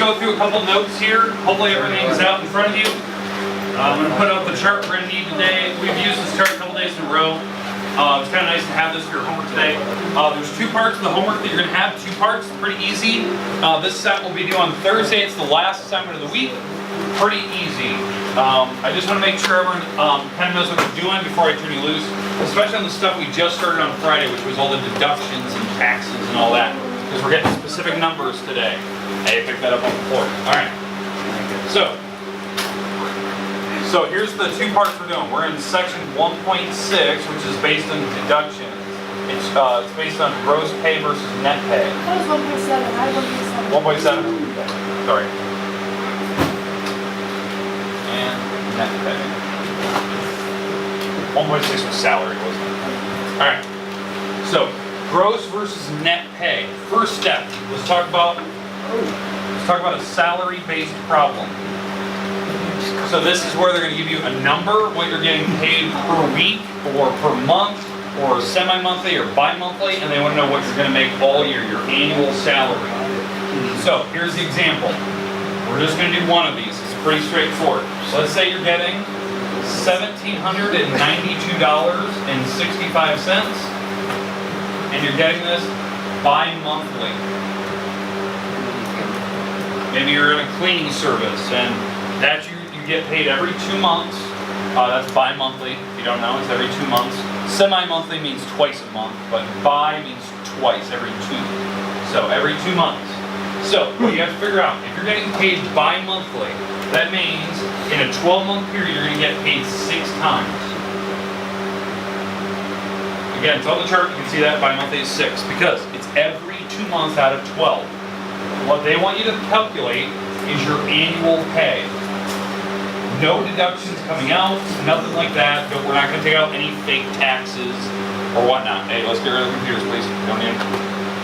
go through a couple notes here. Hopefully everything's out in front of you. I'm going to put out the chart we're going to need today. We've used this chart a couple days in a row. It's kind of nice to have this for your homework today. There's 2 parts of the homework that you're going to have. 2 parts, pretty easy. This set will be due on Thursday. It's the last assignment of the week. Pretty easy. I just want to make sure everyone kind of knows what they're doing before I turn you loose, especially on the stuff we just started on Friday, which was all the deductions and taxes and all that, because we're getting specific numbers today. Hey, pick that up on the floor. All right. So here's the 2 parts we're doing. We're in section 1.6, which is based on deductions. It's based on gross pay versus net pay. That was 1.7. I had 1.7. 1.7? Sorry. And net pay. 1.6 was salary, wasn't it? Alright. So, gross versus net pay. First step, let's talk about a salary-based problem. So this is where they're going to give you a number, what you're getting paid per week, or per month, or semi-monthly, or bi-monthly, and they want to know what you're going to make all year, your annual salary. So here's the example. We're just going to do one of these. It's pretty straightforward. So let's say you're getting $1,792.65, and you're getting this bi-monthly. Maybe you're in a cleaning service, and that's you get paid every 2 months. That's bi-monthly. If you don't know, it's every 2 months. Semi-monthly means twice a month, but bi means twice, every 2. So every 2 months. So what you have to figure out, if you're getting paid bi-monthly, that means in a 12-month period you're going to get paid 6 times. Again, it's on the chart. You can see that bi-monthly is 6 because it's every 2 months out of 12. What they want you to calculate is your annual pay. No deductions coming out, nothing like that. We're not going to take out any fake taxes or whatnot. Hey, let's get rid of the computers, please. Don't need them.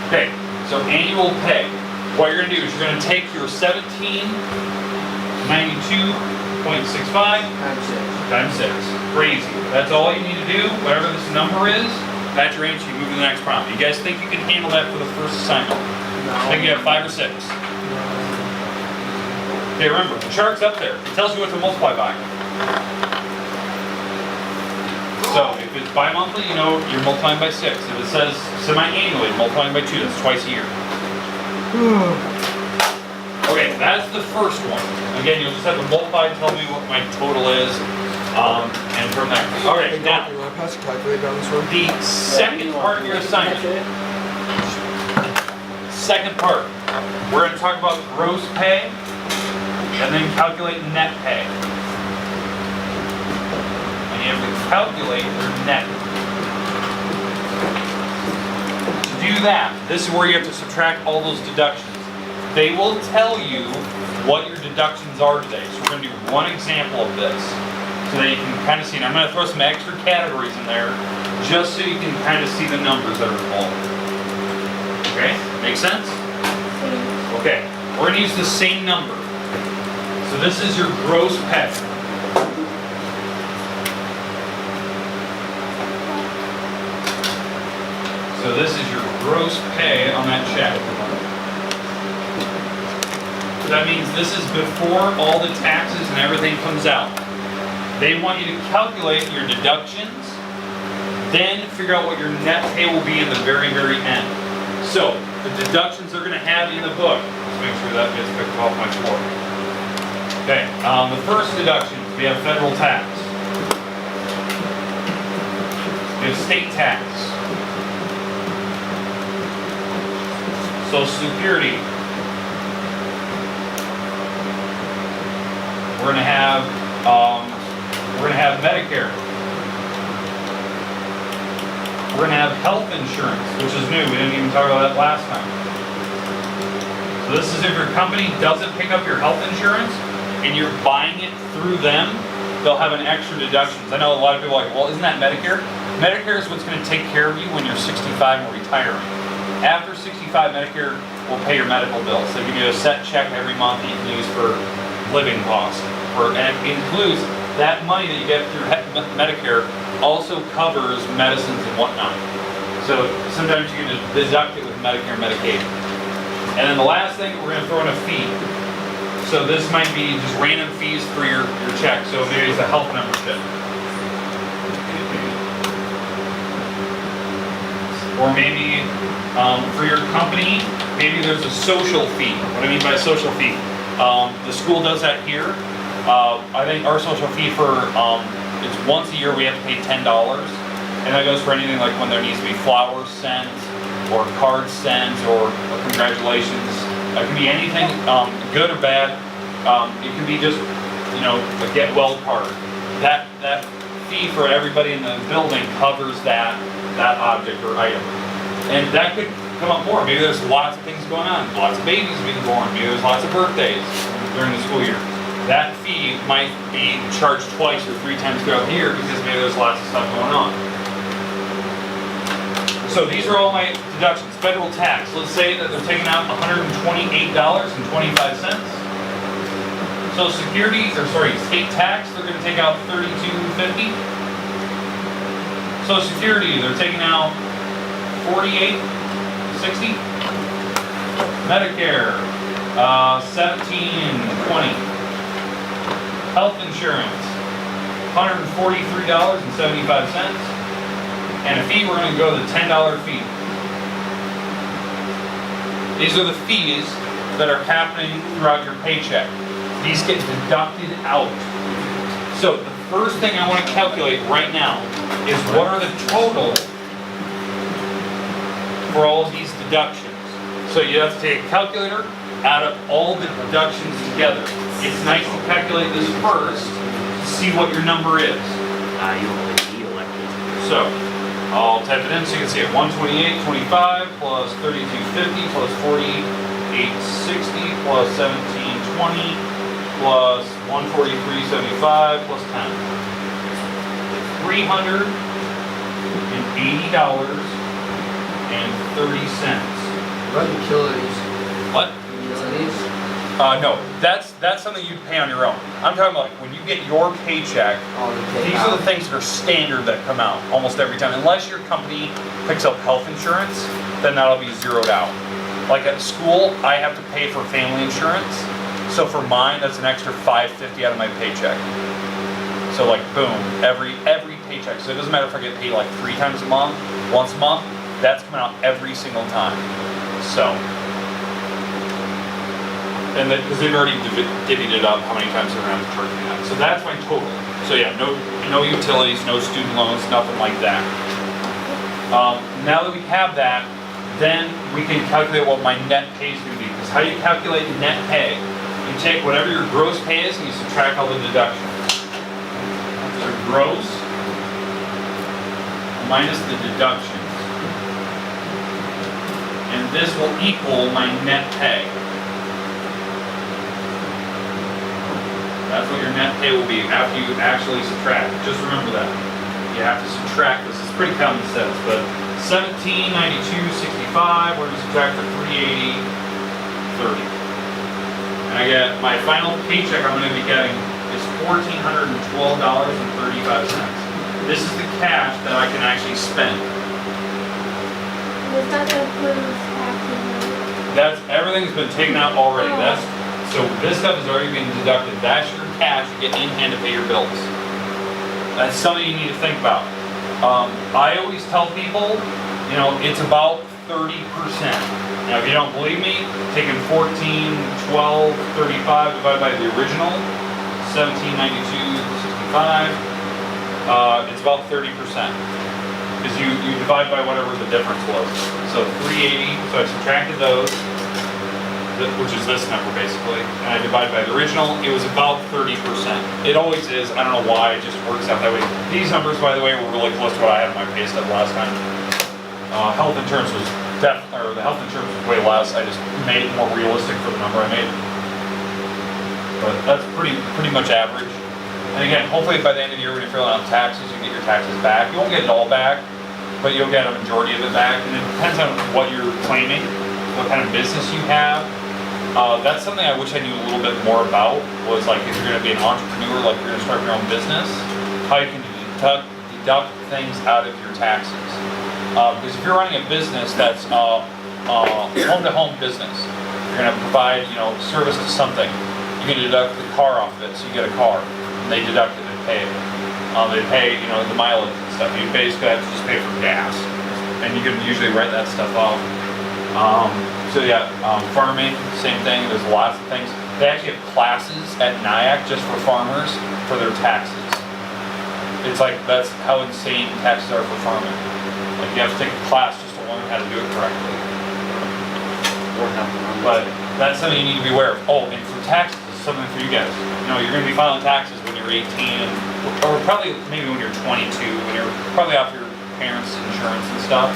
Okay, so annual pay. What you're going to do is you're going to take your $1,792.65 times 6. Crazy. That's all you need to do. Whatever this number is, that's your answer. You move to the next problem. You guys think you can handle that for the first assignment? I think you have 5 or 6. Okay, remember, the chart's up there. It tells you what to multiply by. So, if it's bi-monthly, you know you're multiplying by 6. If it says semi-annually, multiplying by 2, that's twice a year. Okay, that's the first one. Again, you'll just have to multiply, tell me what my total is, and from there. Alright, now, the second part of your assignment. Second part. We're going to talk about gross pay, and then calculate net pay. And you have to calculate your net. To do that, this is where you have to subtract all those deductions. They will tell you what your deductions are today. So we're going to do one example of this so that you can kind of see. And I'm going to throw some extra categories in there just so you can kind of see the numbers that are involved. Okay? Make sense? Okay. We're going to use the same number. So this is your gross pay. So this is your gross pay on that check. So that means this is before all the taxes and everything comes out. They want you to calculate your deductions, then figure out what your net pay will be in the very, very end. So the deductions they're going to have in the book. Let's make sure that gets picked off my floor. Okay, the first deductions, we have federal tax. We have state tax. Social Security. We're going to have Medicare. We're going to have health insurance, which is new. We didn't even talk about that last time. So this is if your company doesn't pick up your health insurance, and you're buying it through them, they'll have an extra deductions. I know a lot of people are like, well, isn't that Medicare? Medicare is what's going to take care of you when you're 65 and retiring. After 65, Medicare will pay your medical bills. They give you a set check every month that you can use for living costs. And it includes that money that you get through Medicare also covers medicines and whatnot. So sometimes you can just deduct it with Medicare and Medicaid. And then the last thing, we're going to throw in a fee. So this might be just random fees for your check. So maybe it's a health membership. Or maybe for your company, maybe there's a social fee. What I mean by social fee, the school does that here. I think our social fee for, it's once a year we have to pay $10. And that goes for anything like when there needs to be flowers sent, or cards sent, or congratulations. It can be anything, good or bad. It can be just, a get well card. That fee for everybody in the building covers that object or item. And that could come up more. Maybe there's lots of things going on, lots of babies being born, maybe there's lots of birthdays during the school year. That fee might be charged twice or 3 times throughout the year because maybe there's lots of stuff going on. So these are all my deductions. Federal tax, let's say that they're taking out $128.25. Social Security, state tax, they're gonna take out $32.50. Social Security, they're taking out $48.60. Medicare, $17.20. Health insurance, $143.75. And a fee, we're going to go to the $10 fee. These are the fees that are happening throughout your paycheck. These get deducted out. So the first thing I want to calculate right now is what are the total for all of these deductions. So you have to take a calculator, add up all the deductions together. It's nice to calculate this first to see what your number is. You only need electricity. So I'll type it in so you can see it. 128.25 plus 32.50 plus 48.60 plus 17.20 plus 143.75 plus 10. $380.30. What about utilities? What? Utilities? No, that's something you pay on your own. I'm talking about like when you get your paycheck. These are the things that are standard that come out almost every time. Unless your company picks up health insurance, then that'll be zeroed out. Like at school, I have to pay for family insurance. So for mine, that's an extra $5.50 out of my paycheck. So like boom, every paycheck. So it doesn't matter if I get paid like 3 times a month, once a month, that's coming out every single time. So. And because they've already divvied it up how many times they're going to have to charge me that. So that's my total. So yeah, no utilities, no student loans, nothing like that. Now that we have that, then we can calculate what my net pay is going to be. Because how do you calculate net pay? You take whatever your gross pay is and you subtract all the deductions. So gross minus the deductions. And this will equal my net pay. That's what your net pay will be after you actually subtract. Just remember that. You have to subtract this. It's pretty common sense, but $1792.65, we're going to subtract the $380.30. And I get my final paycheck I'm going to be getting is $1,412.35. This is the cash that I can actually spend. Does that include taxes? That's everything's been taken out already. Oh. So this stuff is already being deducted. That's your cash you get in hand to pay your bills. That's something you need to think about. I always tell people, it's about 30%. Now, if you don't believe me, taking 14, 12, 35 divided by the original, 1792.65, it's about 30%. Because you divide by whatever the difference was. So 380, so I subtracted those, which is this number basically, and I divide by the original, it was about 30%. It always is, I don't know why, it just works out that way. These numbers, by the way, were really close to what I had in my pay stub last time. Health insurance was the health insurance was way less, I just made it more realistic for the number I made. But that's pretty much average. And again, hopefully by the end of the year when you're filling out taxes, you get your taxes back. You won't get it all back, but you'll get a majority of it back, and it depends on what you're claiming, what kind of business you have. That's something I wish I knew a little bit more about, was like if you're going to be an entrepreneur, like you're going to start your own business, how you can deduct things out of your taxes. Because if you're running a business that's home-to-home business, you're going to provide service to something, you can deduct the car off of it, so you get a car. And they deduct it and pay it. They pay, the mileage and stuff. You basically have to just pay for gas. And you can usually write that stuff off. Farming, same thing. There's lots of things. They actually have classes at NIAC just for farmers for their taxes. It's like, that's how insane taxes are for farming. Like you have to take a class just to learn how to do it correctly. But that's something you need to be aware of. Oh, and for taxes, this is something for you guys. You're going to be filing taxes when you're 18, or probably maybe when you're 22, when you're probably off your parents' insurance and stuff.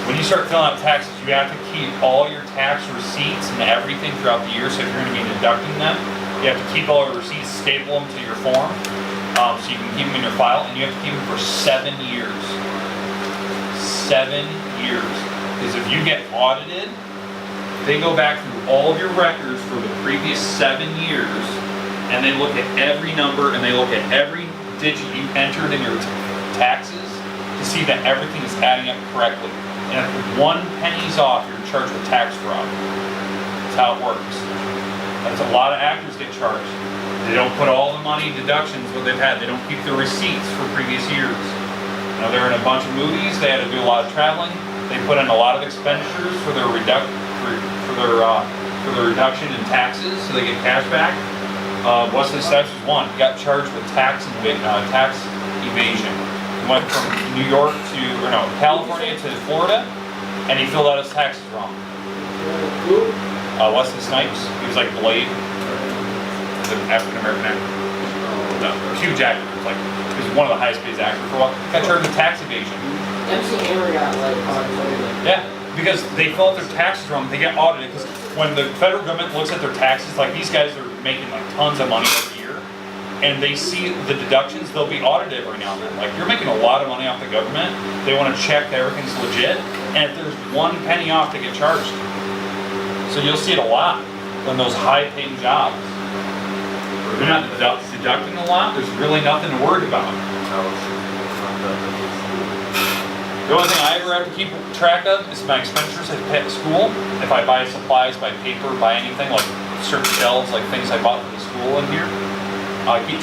When you start filling out taxes, you have to keep all your tax receipts and everything throughout the year. So if you're going to be deducting them, you have to keep all your receipts, staple them to your form, so you can keep them in your file, and you have to keep them for 7 years. 7 years. Because if you get audited, they go back through all of your records for the previous 7 years, and they look at every number and they look at every digit you entered in your taxes to see that everything is adding up correctly. And if 1 penny's off, you're charged with tax fraud. That's how it works. That's a lot of actors get charged. They don't put all the money deductions what they've had. They don't keep the receipts for previous years. They're in a bunch of movies. They had to do a lot of traveling. They put in a lot of expenditures for their reduction in taxes, so they get cash back. Wesley Snipes was one. He got charged with tax evasion. He went from California to Florida, and he filled out his taxes wrong. Wesley Snipes. He was like Blade. He's an African American actor. No, huge actor. He was one of the highest paid actors for a while. Got charged with tax evasion. MC Hammer got Yeah, because they fill out their taxes wrong. They get audited because when the federal government looks at their taxes, like these guys are making like tons of money every year, and they see the deductions, they'll be audited every now and then. Like you're making a lot of money off the government. They want to check that everything's legit, and if there's 1 penny off, they get charged. So you'll see it a lot on those high-paying jobs. If you're not deducting a lot, there's really nothing to worry about. The only thing I ever have to keep track of is my expenditures I pay at school. If I buy supplies, buy paper, buy anything like certain shelves, like things I bought for the school in here, I keep track.